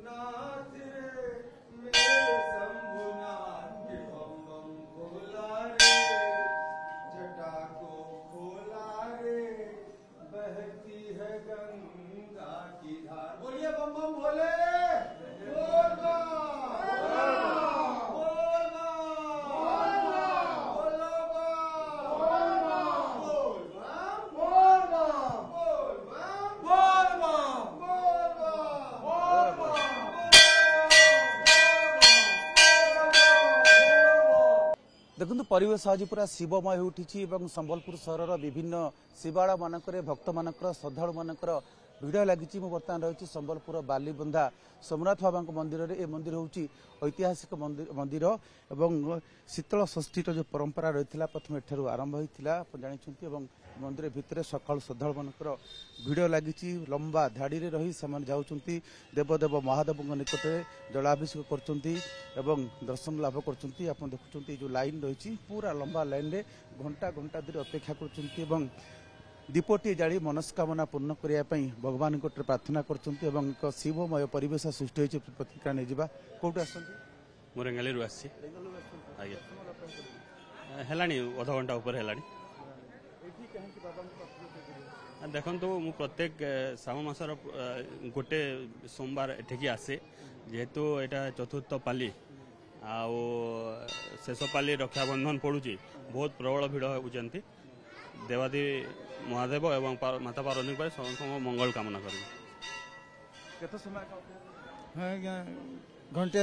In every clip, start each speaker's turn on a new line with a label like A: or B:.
A: नाथ रे मेरे शंभुनाथ बम बम भोला रे जटा को खोला रे बहती है गंगा की धार। बोलिए बम बम भोले। बोल बम बोल बम बोल बम बोल बम बोल बम बोल बम बोल बम बोल बम बोल बम।
B: देखो परिवेश आज पूरा शिवमय उठी संबलपुर सहर विभिन्न शिवाड़ मानक भक्त मान श्रद्धा मानकर भिड़ लगी। बर्तमान रही संबलपुर बालीबंधा सोमनाथ बाबा मंदिर में। यह मंदिर हूँ ऐतिहासिक मंदिर एवं शीतल षष्ठी जो परंपरा रही प्रथम एठार आरंभ होता जानते। मंदिर भितर सकाल श्रद्धा मानकर भिड़ लगी लंबा धाड़ी रही से जाऊँगी देवदेव महादेव निकट में जलाभिषेक कर दर्शन लाभ कर। देखुं जो लाइन रही पूरा लंबा लाइन रे घंटा घंटा धरी अपेक्षा कर दीपटी जाली मनस्कामना पूर्ण करने भगवान प्रार्थना कर शिवमय परिवेश सृष्टि होती। प्रतिक्रिया नहीं जावा कौट आस
C: रेंगाली आसी अध घंटा उपर है। देखु मु प्रत्येक श्रावण मासर गोटे सोमवार एठिकी आसे जेहेतु यहाँ चतुर्थ पाली शेष पाली रक्षाबंधन पड़ुची बहुत प्रबल भिड़ होती। देवादी महादेव एवं माता पार्वती पर समस्त मंगल कामना कर
B: घंटे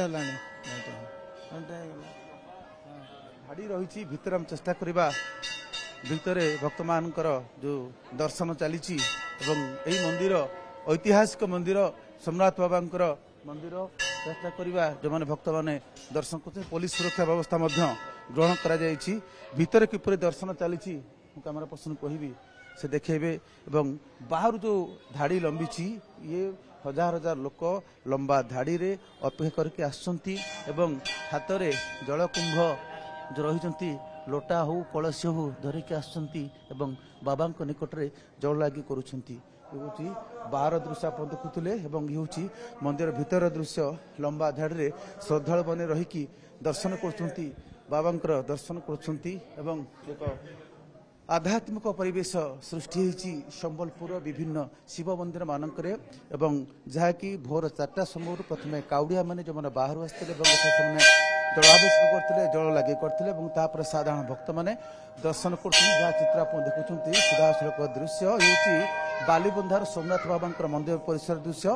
B: धाड़ी रही भितर हम चेष्टा करवा भितर भक्त मान जो दर्शन चली मंदिर ऐतिहासिक मंदिर सोमनाथ बाबा मंदिर चेष्टा करवा जो मैंने भक्त मैंने दर्शन कर। पुलिस सुरक्षा व्यवस्था ग्रहण कर किपर दर्शन चली कैमेरा पर्सन कहबी से देखेबे। बाहर जो धाड़ी लंबी ये हजार हजार लोक लंबा धाड़ी रे अपेक्षा करके आसछंती हाथ में जलकुंभ जो रही लोटा हो कलश हो धरिकी आसछंती बाबा निकट में जल लागी करुछंती। ये बाहर दृश्य आप देखुले ये मंदिर भीतर दृश्य लंबा धाड़ी रे श्रद्धालु मैंने रहीकि दर्शन कर बाबा दर्शन कर। आध्यात्मिक परिवेश सृष्टि होती संबलपुर विभिन्न शिव मंदिर मानक जहाँकि भोर 4टा समय प्रथम काउड़िया मैंने जो मैंने बाहर आसते जलाभिषेक करते जल लगे करते साधारण भक्त मैंने दर्शन कर। चित्र आप देखुं सीधासख दृश्य ये बालीबंधार सोमनाथ बाबा मंदिर परिसर दृश्य